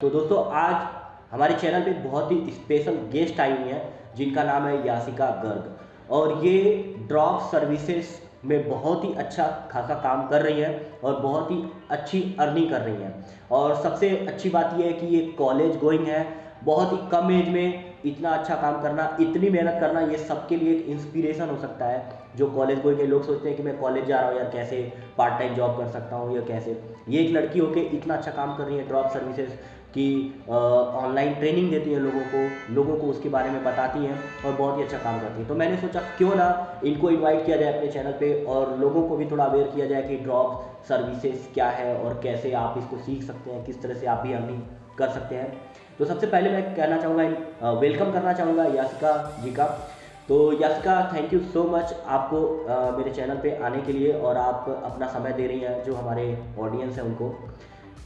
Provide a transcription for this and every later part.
तो दोस्तों आज हमारे चैनल पे बहुत ही स्पेशल गेस्ट आई हुई हैं जिनका नाम है यासिका गर्ग और ये ड्रॉप सर्विसेज में बहुत ही अच्छा खासा काम कर रही हैं और बहुत ही अच्छी अर्निंग कर रही हैं। और सबसे अच्छी बात ये है कि ये कॉलेज गोइंग है, बहुत ही कम एज में इतना अच्छा काम करना, इतनी मेहनत करना, ये सबके लिए एक इंस्पिरेशन हो सकता है। जो कॉलेज गोइंग के लोग सोचते हैं कि मैं कॉलेज जा रहा हूँ यार, कैसे पार्ट टाइम जॉब कर सकता हूँ या कैसे, ये एक लड़की होके इतना अच्छा काम कर रही है ड्रॉप सर्विसेज कि ऑनलाइन ट्रेनिंग देती हैं लोगों को उसके बारे में बताती हैं और बहुत ही अच्छा काम करती हैं। तो मैंने सोचा क्यों ना इनको इनवाइट किया जाए अपने चैनल पे और लोगों को भी थोड़ा अवेयर किया जाए कि ड्रॉप सर्विसेज क्या है और कैसे आप इसको सीख सकते हैं, किस तरह से आप भी अर्निंग कर सकते हैं। तो सबसे पहले मैं कहना चाहूँगा, वेलकम करना चाहूँगा यासिका जी का। तो Yashica, thank you so much आपको मेरे चैनल पे आने के लिए और आप अपना समय दे रही हैं जो हमारे ऑडियंस है उनको।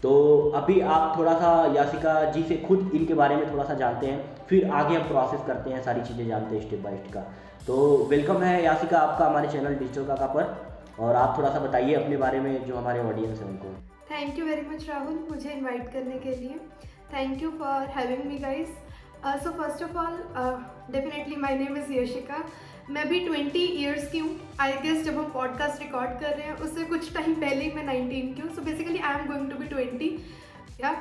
तो अभी आप थोड़ा सा यासिका जी से खुद इनके बारे में थोड़ा सा जानते हैं, फिर आगे हम प्रोसेस करते हैं, सारी चीज़ें जानते हैं स्टेप बाय स्टेप का। तो वेलकम है यासिका आपका हमारे चैनल डिजिटल काका पर, और आप थोड़ा सा बताइए अपने बारे में जो हमारे ऑडियंस है उनको। Thank you very much Rahul, मुझे इनवाइट करने के लिए। Thank you for having me guys. So first of all definitely my name is Yashika. मैं भी 20 ईयर्स की हूँ। आई गेस जब हम पॉडकास्ट रिकॉर्ड कर रहे हैं उससे कुछ टाइम पहले ही मैं 19 की हूँ। So basically I am going to be 20 या।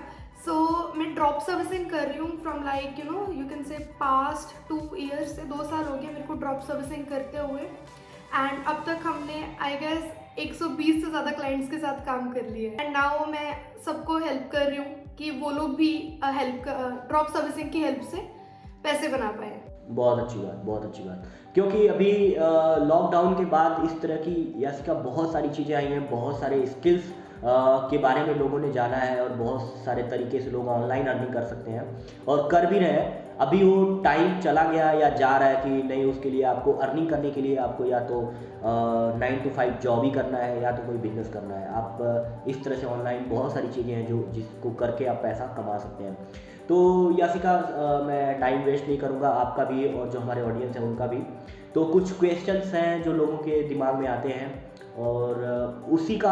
सो मैं ड्रॉप सर्विसिंग कर रही हूँ from like you can say past 2 years से 2 साल हो गए मेरे को ड्रॉप सर्विसिंग करते हुए। एंड अब तक हमने आई गेस 120 से ज़्यादा क्लाइंट्स के साथ काम कर लिया है। एंड नाउ मैं सबको हेल्प कर रही हूँ कि वो लोग भी हेल्प ड्रॉप सर्विसिंग की हेल्प से पैसे बना पाए। बहुत अच्छी बात, बहुत अच्छी बात। क्योंकि अभी लॉकडाउन के बाद इस तरह की यासिका बहुत सारी चीज़ें आई हैं, बहुत सारे स्किल्स के बारे में लोगों ने जाना है और बहुत सारे तरीके से लोग ऑनलाइन अर्निंग कर सकते हैं और कर भी रहे हैं। अभी वो टाइम चला गया या जा रहा है कि नहीं, उसके लिए आपको अर्निंग करने के लिए आपको या तो 9 to 5 जॉब ही करना है या तो कोई बिजनेस करना है। आप इस तरह से ऑनलाइन बहुत सारी चीज़ें हैं जो जिसको करके आप पैसा कमा सकते हैं। तो यासिका, मैं टाइम वेस्ट नहीं करूँगा आपका भी और जो हमारे ऑडियंस है उनका भी। तो कुछ क्वेश्चंस हैं जो लोगों के दिमाग में आते हैं और उसी का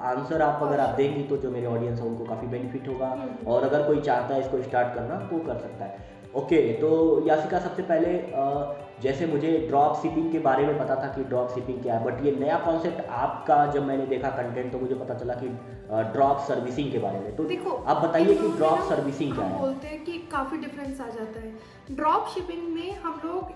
आंसर आप अगर आप देंगी तो जो मेरे ऑडियंस है उनको काफ़ी बेनिफिट होगा और अगर कोई चाहता है इसको स्टार्ट करना वो कर सकता है। ओके, तो यासिका सबसे पहले जैसे मुझे ड्रॉप शिपिंग के बारे में पता था कि ड्रॉप शिपिंग क्या है, बट ये नया कॉन्सेप्ट आपका जब मैंने देखा कंटेंट तो मुझे पता चला कि ड्रॉप सर्विसिंग के बारे में। तो देखो, आप बताइए कि ड्रॉप सर्विसिंग क्या हम है। बोलते हैं कि काफ़ी डिफरेंस आ जाता है। ड्रॉप शिपिंग में हम लोग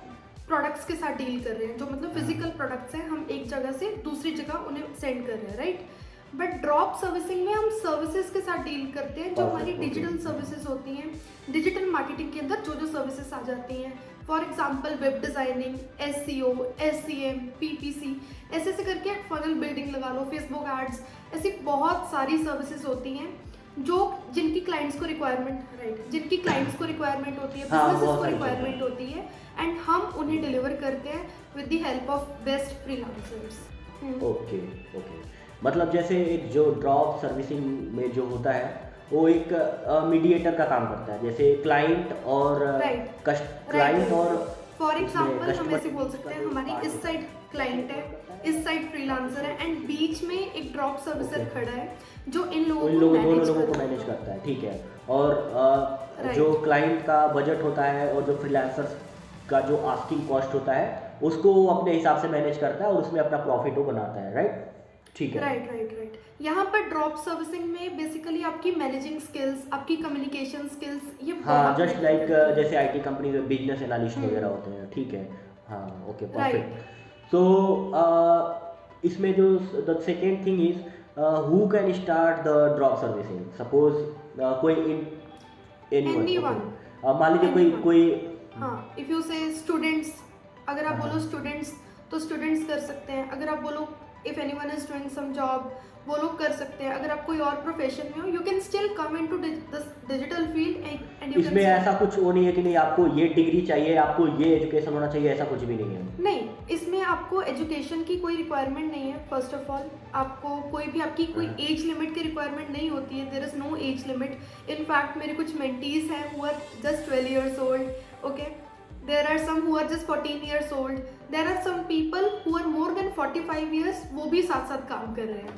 प्रोडक्ट्स के साथ डील कर रहे हैं, जो मतलब फिजिकल प्रोडक्ट्स हैं, हम एक जगह से दूसरी जगह उन्हें सेंड कर रहे हैं, राइट। बट ड्रॉप सर्विसिंग में हम सर्विसेज के साथ डील करते हैं, जो हमारी डिजिटल सर्विसेज होती हैं। डिजिटल मार्केटिंग के अंदर जो जो सर्विसेज आ जाती हैं, for example web designing, SEO, SEM, PPC, ऐसे ऐसे करके फनल बिल्डिंग लगा लो, फेसबुक एड्स, ऐसी बहुत सारी सर्विसेज होती हैं जो जिनकी क्लाइंट्स को रिक्वायरमेंट होती है, बिजनेसेस को रिक्वायरमेंट होती है, एंड हम उन्हें डिलीवर करते हैं with the help of best freelancers. Okay okay, मतलब जैसे एक जो ड्रॉप सर्विसिंग में जो होता है वो एक मीडिएटर का काम करता है, जैसे क्लाइंट और क्लाइंट और फॉर एग्जाम्पल हम ऐसे बोल सकते हैं हमारी इस साइड क्लाइंट है, इस साइड फ्रीलांसर है, एंड बीच में एक ड्रॉप सर्विसर खड़ा है जो इन दोनों लोगों को मैनेज करता है, ठीक है। और जो क्लाइंट का बजट होता है और जो फ्रीलांसर का जो आस्किंग कॉस्ट होता है उसको वो अपने हिसाब से मैनेज करता है और उसमें अपना प्रॉफिट वो बनाता है, राइट। ठीक है, राइट। यहाँ पर ड्रॉप सर्विसिंग में बेसिकली आपकी मैनेजिंग स्किल्स, आपकी कम्युनिकेशन स्किल्स, ये हाँ, जस्ट लाइक जैसे IT कंपनी में बिजनेस एनालिस्ट वगैरह होते हैं, ठीक है। हाँ, ओके, परफेक्ट। सो इसमें जो the second thing is who can start the drop servicing, suppose कोई एनीवन, मान लीजिए कोई हाँ, इफ यू से स्टूडेंट्स, अगर आप बोलो स्टूडेंट्स तो स्टूडेंट्स कर सकते हैं। अगर आप बोलो if anyone is doing some job, वो लोग कर सकते हैं। अगर आप कोई और प्रोफेशन में हो, you can still come into digital field and you इसमें ऐसा कुछ वो नहीं है कि नहीं आपको ये डिग्री चाहिए, आपको ये एजुकेशन होना चाहिए, ऐसा कुछ भी नहीं है। नहीं, इसमें आपको एजुकेशन की कोई रिक्वायरमेंट नहीं है। फर्स्ट ऑफ ऑल आपको आपकी कोई एज लिमिट की रिक्वायरमेंट नहीं होती है। There is no age limit. In fact मेरे कुछ मेंटीज हैं who are just 12 years old, okay. There are some who are just 14 years old. There are some people who are more than 45 years, वो भी साथ साथ काम कर रहे हैं।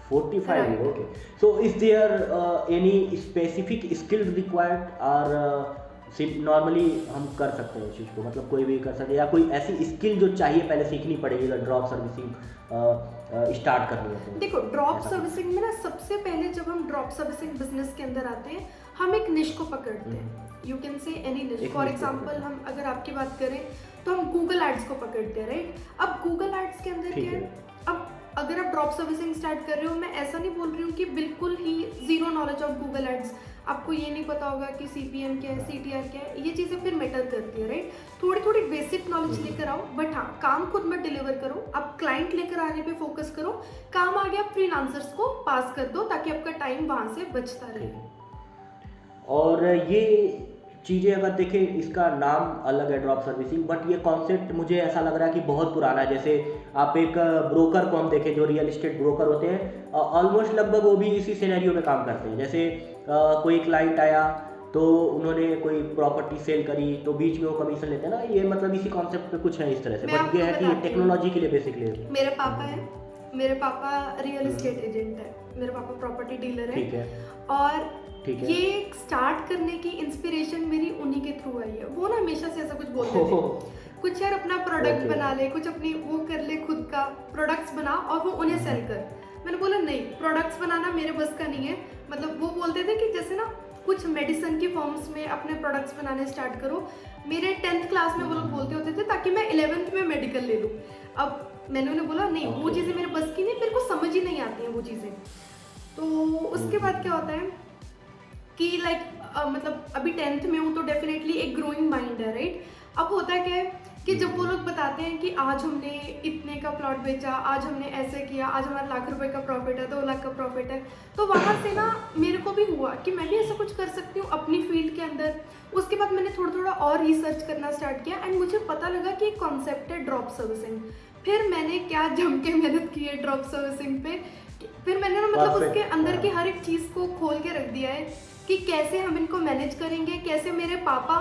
45 Right. year, okay. So is there any specific skill required or normally हम कर सकते हैं इस चीज़ को, मतलब कोई भी कर सकते हैं, या कोई ऐसी स्किल जो चाहिए पहले सीखनी पड़ेगी अगर ड्रॉप सर्विसिंग स्टार्ट करनी है तो? देखो, ड्रॉप ऐसा सर्विसिंग में ना सबसे पहले जब हम ड्रॉप सर्विसिंग बिजनेस के अंदर आते हैं, हम एक निश को पकड़ते हैं। यू कैन से एनी निश। एक फॉर niche को एग्जांपल पकड़ते हैं। हम अगर आपकी बात करें तो हम गूगल एड्स को पकड़ते हैं, राइट। अब गूगल एड्स के अंदर ठीक क्या है। है, अब अगर आप ड्रॉप सर्विसिंग स्टार्ट कर रहे हो, मैं ऐसा नहीं बोल रही हूँ कि बिल्कुल ही zero knowledge of Google ads, आपको ये नहीं पता होगा कि CPM क्या है, CTR क्या है, ये चीज़ें फिर मैटर करती है, राइट। थोड़ी थोड़ी बेसिक नॉलेज लेकर आओ, बट हाँ, काम खुद मत डिलीवर करो, आप क्लाइंट लेकर आने पे फोकस करो। काम आ गया, फ्रीलांसर्स को पास कर दो ताकि आपका टाइम वहाँ से बचता रहे। और ये चीज़ें अगर देखें, इसका नाम अलग है ड्रॉप सर्विसिंग, बट ये कॉन्सेप्ट मुझे ऐसा लग रहा है कि बहुत पुराना है। जैसे आप एक ब्रोकर को हम देखें, जो रियल एस्टेट ब्रोकर होते हैं, ऑलमोस्ट लगभग वो भी इसी सिनेरियो में काम करते हैं। जैसे कोई क्लाइंट आया तो उन्होंने कोई प्रॉपर्टी सेल करी तो बीच में वो कमीशन लेते हैं ना, ये मतलब इसी कॉन्सेप्ट पे कुछ है इस तरह से। मैं बट आपको ये है कि बताती हूँ। टेक्नोलॉजी के लिए बेसिकली मेरे पापा है, मेरे पापा रियल एस्टेट एजेंट है, मेरे पापा प्रॉपर्टी डीलर है। ठीक है, और ठीक है। ये स्टार्ट करने की इंस्पिरेशन मेरी उन्हीं के थ्रू आई है। वो ना हमेशा से ऐसा कुछ बोलते थे, कुछ यार अपना प्रोडक्ट Okay. बना ले, कुछ अपनी वो कर ले, खुद का प्रोडक्ट्स बना और वो उन्हें सेल कर। मैंने बोला नहीं, प्रोडक्ट्स बनाना मेरे बस का नहीं है। मतलब वो बोलते थे कि जैसे ना कुछ मेडिसिन की फॉर्म्स में अपने प्रोडक्ट्स बनाने स्टार्ट करो। मेरे 10th क्लास में वो लोग बोलते होते थे ताकि मैं 11th में मेडिकल ले लूँ। अब मैंने उन्हें बोला नहीं, वो Okay. चीज़ें मेरे बस की नहीं, मेरे को समझ ही नहीं आती हैं वो चीज़ें। तो उसके बाद क्या होता है कि लाइक मतलब अभी 10th में हूँ तो डेफिनेटली एक ग्रोइंग माइंड है, राइट। अब होता क्या है कि जब वो लोग बताते हैं कि आज हमने इतने का प्लॉट बेचा, आज हमने ऐसे किया, आज हमारा लाख रुपए का प्रॉफिट है, 2 लाख का प्रॉफिट है, तो वहाँ से ना मेरे को भी हुआ कि मैं भी ऐसा कुछ कर सकती हूँ अपनी फील्ड के अंदर। उसके बाद मैंने थोड़ा थोड़ा और रिसर्च करना स्टार्ट किया एंड मुझे पता लगा कि एक कॉन्सेप्ट है ड्रॉप सर्विसिंग। फिर मैंने क्या जम के मेहनत की है ड्रॉप सर्विसिंग पे। फिर मैंने ना मतलब Perfect. उसके अंदर की हर एक चीज़ को खोल के रख दिया है कि कैसे हम इनको मैनेज करेंगे, कैसे मेरे पापा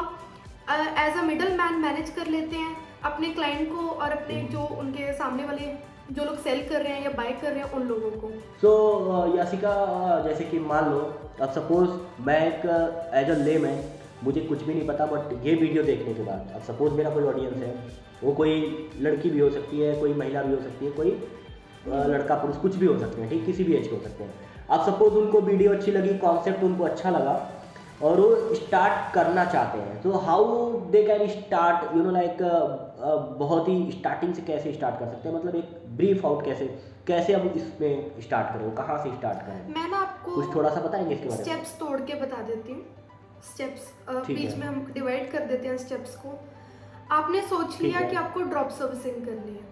as a middle man manage कर लेते हैं अपने क्लाइंट को और अपने जो उनके सामने वाले जो लोग सेल कर रहे हैं या बाय कर रहे हैं उन लोगों को। सो यासिका, जैसे कि मान लो अब सपोज मैं एक एज अ लेमैन, मुझे कुछ भी नहीं पता, बट ये वीडियो देखने के बाद अब सपोज मेरा कोई ऑडियंस है, वो कोई लड़की भी हो सकती है, कोई महिला भी हो सकती है, कोई लड़का पुरुष कुछ भी हो सकते हैं, ठीक, किसी भी एज के हो सकते हैं। अब सपोज उनको वीडियो अच्छी लगी, कॉन्सेप्ट उनको अच्छा लगा और वो स्टार्ट करना चाहते हैं, तो how they can start, you know like बहुत ही स्टार्टिंग से कैसे स्टार्ट कर सकते हैं, मतलब एक ब्रीफ आउट कैसे अब इसमें स्टार्ट करें, कहाँ से स्टार्ट करें, मैं ना आपको कुछ थोड़ा सा बताएंगे इसके बारे में? स्टेप्स तोड़ के बता देती हूँ। स्टेप्स ठीक बीच है। में हम डिवाइड कर देते हैं स्टेप्स को। आपने सोच ठीक लिया है। कि आपको ड्रॉप सर्विसिंग करनी है।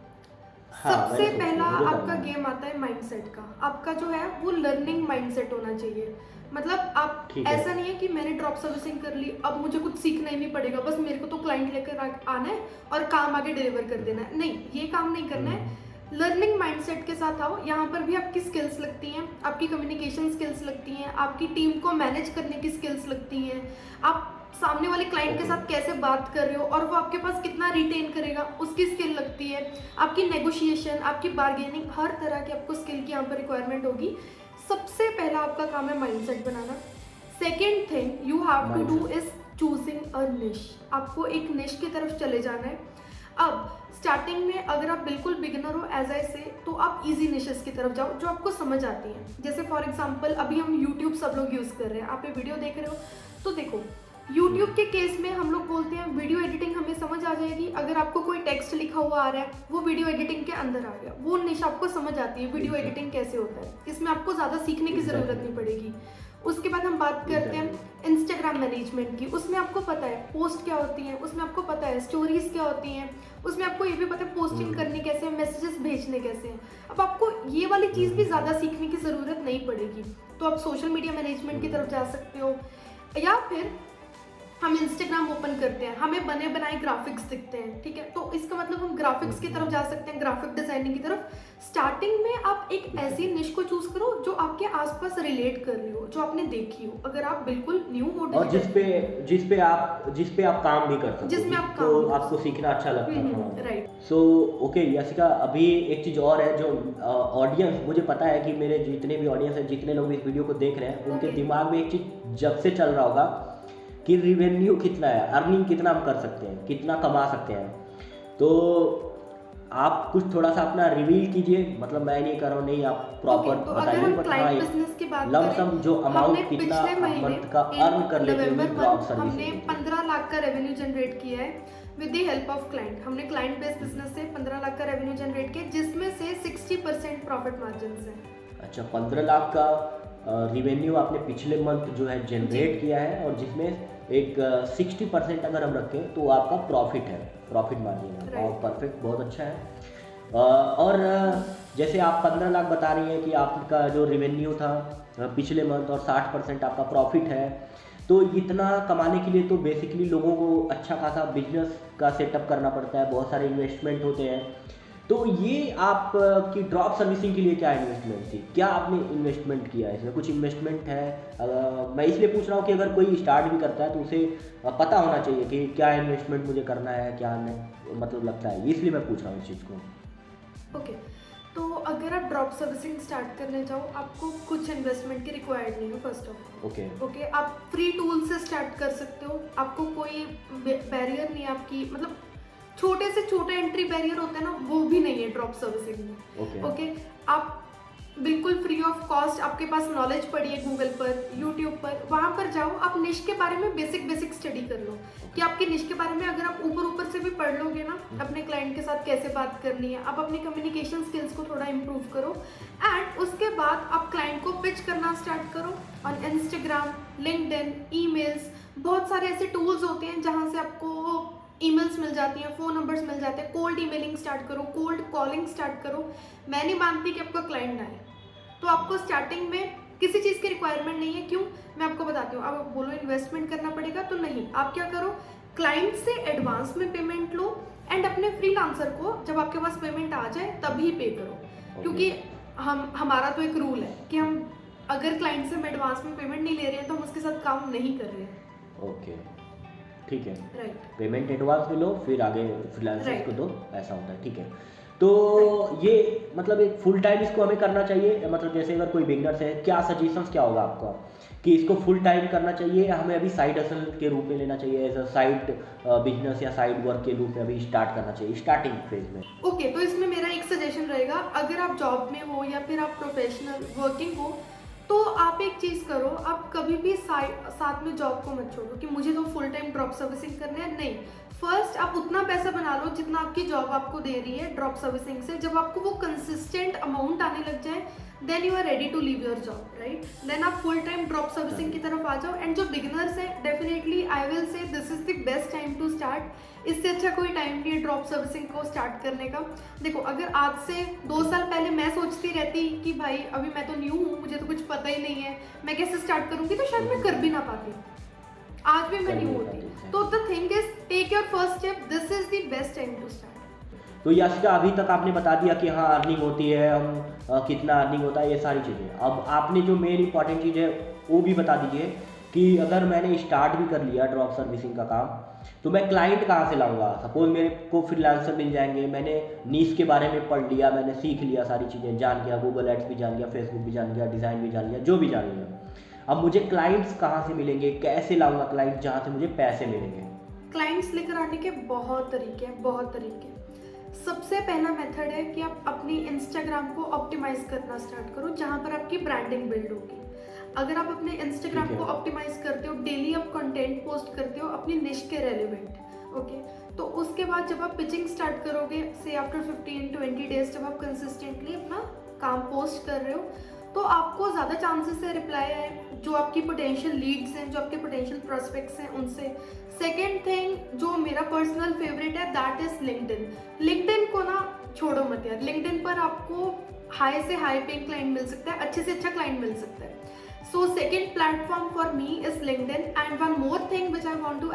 हाँ, सबसे मैंने सोचा, पहला मुझे आपका करना है। गेम आता है माइंडसेट का। आपका जो है वो लर्निंग माइंडसेट होना चाहिए। मतलब आप ठीक है। ऐसा नहीं है कि मैंने ड्रॉप सर्विसिंग कर ली, अब मुझे कुछ सीखना ही नहीं पड़ेगा, बस मेरे को तो क्लाइंट लेकर आना है और काम आगे डिलीवर कर देना है। नहीं, ये काम नहीं करना है। लर्निंग माइंडसेट के साथ आओ। यहाँ पर भी आपकी स्किल्स लगती हैं, आपकी कम्युनिकेशन स्किल्स लगती हैं, आपकी टीम को मैनेज करने की स्किल्स लगती हैं, आप सामने वाले क्लाइंट के साथ कैसे बात कर रहे हो और वो आपके पास कितना रिटेन करेगा उसकी स्किल लगती है, आपकी नेगोशिएशन, आपकी बार्गेनिंग, हर तरह की आपको स्किल की यहाँ पर रिक्वायरमेंट होगी। सबसे पहला आपका काम है माइंडसेट बनाना। Second thing you have to do is choosing a niche. आपको एक निश की तरफ चले जाना है। अब स्टार्टिंग में अगर आप बिल्कुल बिगिनर हो एज आई से, तो आप इजी निशेस की तरफ जाओ जो आपको समझ आती हैं। जैसे फॉर एग्जांपल अभी हम यूट्यूब सब लोग यूज़ कर रहे हैं, आप ये वीडियो देख रहे हो, तो देखो यूट्यूब के केस में हम लोग बोलते हैं वीडियो एडिटिंग हमें समझ आ जाएगी। अगर आपको कोई टेक्स्ट लिखा हुआ आ रहा है वो वीडियो एडिटिंग के अंदर आ गया, वो निश आपको समझ आती है वीडियो एडिटिंग कैसे होता है। इसमें आपको ज़्यादा सीखने की ज़रूरत नहीं पड़ेगी। उसके बाद हम बात करते हैं इंस्टाग्राम मैनेजमेंट की। उसमें आपको पता है पोस्ट क्या होती हैं, उसमें आपको पता है स्टोरीज क्या होती हैं, उसमें आपको ये भी पता है पोस्टिंग करने कैसे हैं, मैसेजेस भेजने कैसे हैं। अब आपको ये वाली चीज़ भी ज़्यादा सीखने की ज़रूरत नहीं पड़ेगी, तो आप सोशल मीडिया मैनेजमेंट की तरफ जा सकते हो। या फिर हम इंस्टाग्राम ओपन करते हैं, हमें बने बनाए ग्राफिक्स दिखते हैं, ठीक है, तो इसका मतलब हम ग्राफिक्स की तरफ जा सकते हैं, ग्राफिक डिजाइनिंग की तरफ। स्टार्टिंग में आप एक ऐसी निश को चूज करो जो आपके आसपास रिलेट कर रही हो, जो आपने देखी हो। अगर आप बिल्कुल न्यू हो और जिस पे आप काम भी कर सकते हो, जिसमें आप काम तो भी कर आपको सीखना अच्छा लगता है। राइट। सो ओके याशिका, अभी एक चीज़ और है जो ऑडियंस, मुझे पता है कि मेरे जितने भी ऑडियंस हैं, जितने लोग इस वीडियो को देख रहे हैं, उनके दिमाग में एक चीज़ जब से चल रहा होगा कि रिवेन्यू कितना है, अर्निंग कितना हम कर सकते हैं, कितना कमा सकते हैं। तो आप कुछ थोड़ा सा अपना रिवील कीजिए, मतलब मैं नहीं कर रहा हूँ, नहीं आप प्रॉपर तो बताइए, अगर हम बट क्लाइंट बिजनेस की बात लमसम जो हमने अमाउंट कितना पिछले महीने मंथ का अर्न कर लेते हैं नवंबर ड्रॉप मंथ हमने सर्विसेज। 15 लाख का रेवेन्यू जनरेट किया है with the help of client. हमने क्लाइंट बेस्ड बिजनेस से 15 लाख का रेवेन्यू जनरेट किया, जिसमें से 60% प्रॉफिट मार्जिन है। अच्छा, 15 लाख का रिवेन्यू आपने पिछले मंथ जो है जनरेट किया है, और जिसमें एक 60% अगर हम रखें तो आपका प्रॉफिट है, प्रॉफिट मार्जिन है। और परफेक्ट, बहुत अच्छा है। और जैसे आप 15 लाख बता रही हैं कि आपका जो रिवेन्यू था पिछले मंथ, और 60% आपका प्रॉफिट है, तो इतना कमाने के लिए तो बेसिकली लोगों को अच्छा खासा बिजनेस का सेटअप करना पड़ता है, बहुत सारे इन्वेस्टमेंट होते हैं। तो ये आप की ड्रॉप सर्विसिंग के लिए क्या इन्वेस्टमेंट थी, क्या आपने इन्वेस्टमेंट किया है, इसमें कुछ इन्वेस्टमेंट है? मैं इसलिए पूछ रहा हूँ कि अगर कोई स्टार्ट भी करता है तो उसे पता होना चाहिए कि क्या इन्वेस्टमेंट मुझे करना है, क्या नहीं, मतलब लगता है, इसलिए मैं पूछ रहा हूँ इस चीज़ को। ओके, तो अगर आप ड्रॉप सर्विसिंग स्टार्ट करने जाओ, आपको कुछ इन्वेस्टमेंट की रिक्वायर्ड नहीं है फर्स्ट ऑफ ऑल। ओके, आप फ्री टूल से स्टार्ट कर सकते हो, आपको कोई बैरियर नहीं है, आपकी मतलब छोटे से छोटे एंट्री बैरियर होते हैं ना, वो भी नहीं है ड्रॉप सर्विसिंग में। ओके, आप बिल्कुल फ्री ऑफ कॉस्ट, आपके पास नॉलेज पड़ी है गूगल पर, यूट्यूब पर, वहाँ पर जाओ, आप निश के बारे में बेसिक स्टडी कर लो कि आपके निश के बारे में अगर आप ऊपर से भी पढ़ लोगे ना, अपने क्लाइंट के साथ कैसे बात करनी है, आप अपनी कम्युनिकेशन स्किल्स को थोड़ा इम्प्रूव करो, एंड उसके बाद आप क्लाइंट को पिच करना स्टार्ट करो ऑन इंस्टाग्राम, लिंक्डइन, ईमेल्स। बहुत सारे ऐसे टूल्स होते हैं जहाँ से आपको ईमेल्स मिल जाती हैं, फ़ोन नंबर्स मिल जाते हैं। कोल्ड ईमेलिंग स्टार्ट करो, कोल्ड कॉलिंग स्टार्ट करो। मैं नहीं मानती कि आपका क्लाइंट ना आए, तो आपको स्टार्टिंग में किसी चीज़ की रिक्वायरमेंट नहीं है। क्यों, मैं आपको बताती हूँ। अब आप बोलो इन्वेस्टमेंट करना पड़ेगा, तो नहीं, आप क्या करो, क्लाइंट से एडवांस में पेमेंट लो, एंड अपने फ्रीलांसर को जब आपके पास पेमेंट आ जाए तभी पे करो। क्योंकि हमारा तो एक रूल है कि हम अगर क्लाइंट से हम एडवांस में पेमेंट नहीं ले रहे हैं तो हम उसके साथ काम नहीं कर रहे हैं। ओके, ठीक है, राइट। पेमेंट एडवांस में लो, फिर आगे फ्रीलांसर्स को दो, ऐसा होता है, ठीक है। तो ये मतलब एक फुल टाइम इसको हमें करना चाहिए, मतलब जैसे अगर कोई बिगनर्स है, क्या सजेशंस क्या होगा आपका कि इसको फुल टाइम करना चाहिए, या हमें अभी साइड हसल के रूप में लेना चाहिए, एज अ साइड बिजनेस या साइड वर्क के रूप में अभी स्टार्ट करना चाहिए स्टार्टिंग फेज में? ओके, तो इसमें मेरा एक सजेशन रहेगा, अगर आप जॉब में हो या फिर आप प्रोफेशनल वर्किंग हो, तो आप एक चीज़ करो, आप कभी भी साथ में जॉब को मत छोड़ो कि मुझे तो फुल टाइम ड्रॉप सर्विसिंग करना है। नहीं, फर्स्ट आप उतना पैसा बना लो जितना आपकी जॉब आपको दे रही है ड्रॉप सर्विसिंग से। जब आपको वो कंसिस्टेंट अमाउंट आने लग जाए, then you are ready to leave your job, right. Then आप फुल टाइम ड्रॉप सर्विसिंग की तरफ आ जाओ। एंड जो बिगिनर्स है, definitely I will say this is the best time to start. इससे अच्छा कोई टाइम नहीं है ड्रॉप सर्विसिंग को स्टार्ट करने का। देखो, अगर आज से 2 साल पहले मैं सोचती रहती कि भाई अभी मैं तो न्यू हूँ, मुझे तो कुछ पता ही नहीं है, मैं कैसे स्टार्ट करूँगी, तो शायद मैं कर भी ना पाती। आज भी मैं न्यू होती। तो the thing is, take your first step, this is the best time to start. तो याशिका, अभी तक आपने बता दिया कि हाँ अर्निंग होती है, हम कितना अर्निंग होता है, ये सारी चीज़ें। अब आपने जो मेन इंपॉर्टेंट चीज़ है वो भी बता दीजिए कि अगर मैंने स्टार्ट भी कर लिया ड्रॉप सर्विसिंग का काम, तो मैं क्लाइंट कहाँ से लाऊंगा? सपोज मेरे को फ्रीलांसर मिल जाएंगे, मैंने नीश के बारे में पढ़ लिया, मैंने सीख लिया, सारी चीज़ें जान लिया, गूगल एड्स भी जान लिया, फेसबुक भी जान लिया, डिज़ाइन भी जान लिया, जो भी जान लिया। अब मुझे क्लाइंट्स कहाँ से मिलेंगे, कैसे लाऊंगा क्लाइंट जहाँ से मुझे पैसे मिलेंगे? क्लाइंट्स लेकर आने के बहुत तरीके हैं, बहुत तरीके। सबसे पहला मेथड है कि आप अपनी इंस्टाग्राम को ऑप्टिमाइज करना स्टार्ट करो, जहाँ पर आपकी ब्रांडिंग बिल्ड होगी। अगर आप अपने इंस्टाग्राम को ऑप्टिमाइज करते हो, डेली आप कंटेंट पोस्ट करते हो अपनी निश के रेलेवेंट, ओके, तो उसके बाद जब आप पिचिंग स्टार्ट करोगे, से आफ्टर 15-20 डेज, जब आप कंसिस्टेंटली अपना काम पोस्ट कर रहे हो, तो आपको ज़्यादा चांसेस है रिप्लाई आए, जो आपकी पोटेंशियल लीड्स हैं, जो आपके पोटेंशियल प्रोस्पेक्ट्स हैं, उनसे। सेकेंड थिंग, जो मेरा पर्सनल फेवरेट है, दैट इज लिंक्डइन। लिंक्डइन को ना छोड़ो मत यार, लिंक्डइन पर आपको हाई से हाई पेइंग क्लाइंट मिल सकता है, अच्छे से अच्छा क्लाइंट मिल सकता है। So second platform for me is LinkedIn, and one more thing which I want to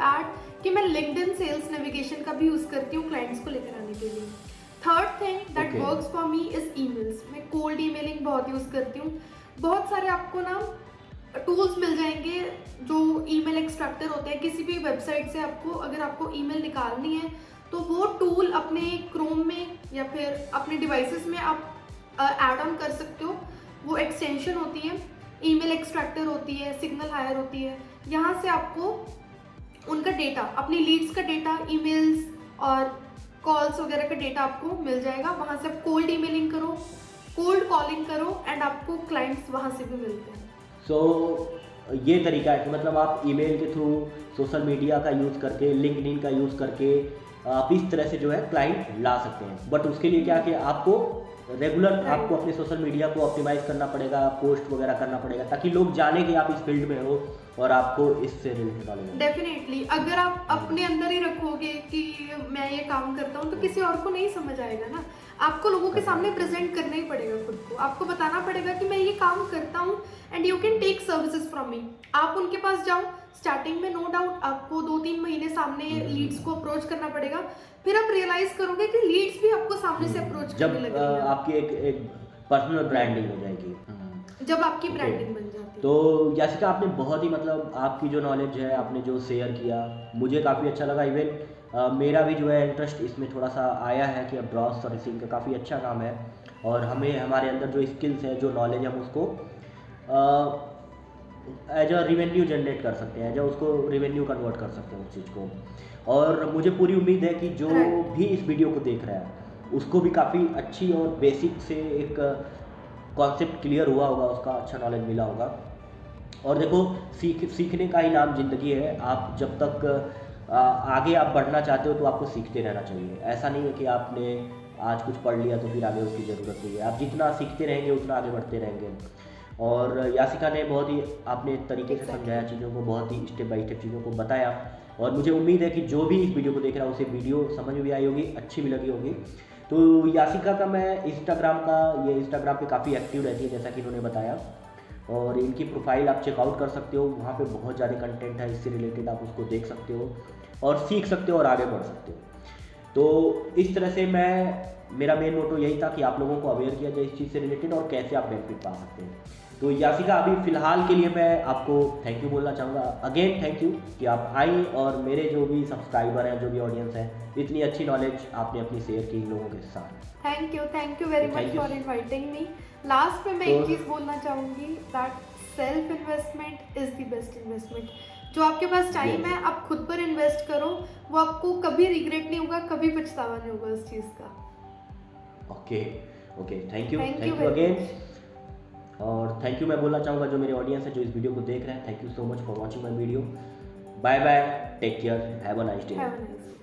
कि मैं लिंक्डइन सेल्स नेविगेशन का भी यूज़ करती हूँ क्लाइंट्स को लेकर आने के लिए। Third thing that Okay. Works for me is emails. मैं कोल्ड ईमेलिंग बहुत यूज़ करती हूँ। बहुत सारे आपको ना टूल्स मिल जाएंगे जो ईमेल एक्सट्रैक्टर होते हैं। किसी भी वेबसाइट से आपको अगर आपको ईमेल निकालनी है तो वो टूल अपने क्रोम में या फिर अपने डिवाइसेस में आप ऐड ऑन कर सकते हो। वो एक्सटेंशन होती है, ईमेल एक्सट्रैक्टर होती है, सिग्नल हायर होती है। यहाँ से आपको उनका डेटा, अपनी लीड्स का डेटा, ईमेल्स और कॉल्स वगैरह का डेटा आपको मिल जाएगा। वहाँ से आप कोल्ड ईमेलिंग करो, कोल्ड कॉलिंग करो एंड आपको क्लाइंट्स वहाँ से भी मिलते हैं। सो ये तरीका है कि मतलब आप ईमेल के थ्रू, सोशल मीडिया का यूज़ करके, लिंक्डइन का यूज़ करके आप इस तरह से जो है क्लाइंट ला सकते हैं। बट उसके लिए क्या कि आपको रेगुलर आपको अपने सोशल मीडिया को ऑप्टिमाइज़ करना पड़ेगा, पोस्ट वगैरह करना पड़ेगा, ताकि लोग जाने कि आप इस फील्ड में हो और आपको इससे रिलेटेड नॉलेज हो। डेफिनेटली अगर आप अपने अंदर ही रखोगे कि मैं ये काम करता हूँ तो किसी और को नहीं समझ आएगा ना। आपको लोगों के सामने प्रेजेंट करना ही पड़ेगा खुद को। आपको बताना पड़ेगा कि मैं ये काम करता हूँ and you can take services from me. आप उनके पास जाओ, स्टार्टिंग में नो डाउट आपको 2-3 महीने सामने लीड्स को अप्रोच करना पड़ेगा। फिर आप रियलाइज करोगे कि लीड्स भी आपको सामने से अप्रोच जब करने लगेंगे आपकी एक पर्सनल ब्रांडिंग हो जाएगी। जब आपकी Okay. ब्रांडिंग बन जाती है। तो यासिका, आपने बहुत ही मतलब आपकी जो नॉलेज है आपने जो शेयर किया, मुझे काफ़ी अच्छा लगा। इवन मेरा भी जो है इंटरेस्ट इसमें थोड़ा सा आया है कि अब ड्रॉप सर्विसिंग का काफ़ी अच्छा काम है और हमें हमारे अंदर जो स्किल्स है, जो नॉलेज है, हम उसको एज अ रिवेन्यू जनरेट कर सकते हैं, एज अ उसको रिवेन्यू कन्वर्ट कर सकते हैं उस चीज़ को। और मुझे पूरी उम्मीद है कि जो Right. भी इस वीडियो को देख रहा है उसको भी काफ़ी अच्छी और बेसिक से एक कॉन्सेप्ट क्लियर हुआ होगा, उसका अच्छा नॉलेज मिला होगा। और देखो, सीखने का ही नाम ज़िंदगी है। आप जब तक आगे आप बढ़ना चाहते हो तो आपको सीखते रहना चाहिए। ऐसा नहीं है कि आपने आज कुछ पढ़ लिया तो फिर आगे उसकी ज़रूरत नहीं है। आप जितना सीखते रहेंगे उतना आगे बढ़ते रहेंगे। और यासिका ने बहुत ही आपने तरीके से समझाया चीज़ों को, बहुत ही स्टेप बाय स्टेप चीज़ों को बताया। और मुझे उम्मीद है कि जो भी इस वीडियो को देख रहा है उसे वीडियो समझ में भी आई होगी, अच्छी भी लगी होगी। तो यासिका का मैं ये इंस्टाग्राम पे काफ़ी एक्टिव रहती है जैसा कि इन्होंने बताया, और इनकी प्रोफाइल आप चेकआउट कर सकते हो। वहाँ पे बहुत ज़्यादा कंटेंट है इससे रिलेटेड, आप उसको देख सकते हो और सीख सकते हो और आगे बढ़ सकते हो। तो इस तरह से मेरा मेन मोटो यही था कि आप लोगों को अवेयर किया जाए इस चीज़ से रिलेटेड और कैसे आप बेनिफिट पा सकते हैं। तो यासिका, अभी फ़िलहाल के लिए मैं आपको थैंक यू बोलना चाहूँगा। अगेन थैंक यू कि आप आई और मेरे जो भी सब्सक्राइबर हैं, जो भी ऑडियंस है, इतनी अच्छी नॉलेज आपने अपनी शेयर की लोगों के साथ। Thank you very Thank much you. For inviting me. Last में मैं एक तो- चीज़ बोलना चाहूँगी that self investment is the best investment. जो आपके पास टाइम Yes. है आप खुद पर इन्वेस्ट करो, वो आपको कभी रिग्रेट नहीं होगा, कभी पछतावा नहीं होगा उस चीज़ का। Okay thank you Thank you very again. much. और थैंक यू मैं बोलना चाहूँगा जो मेरे ऑडियंस है, जो इस वीडियो को देख रहे हैं। Thank you so much for watching my video. Bye bye, take care, have a nice day. Have a nice day.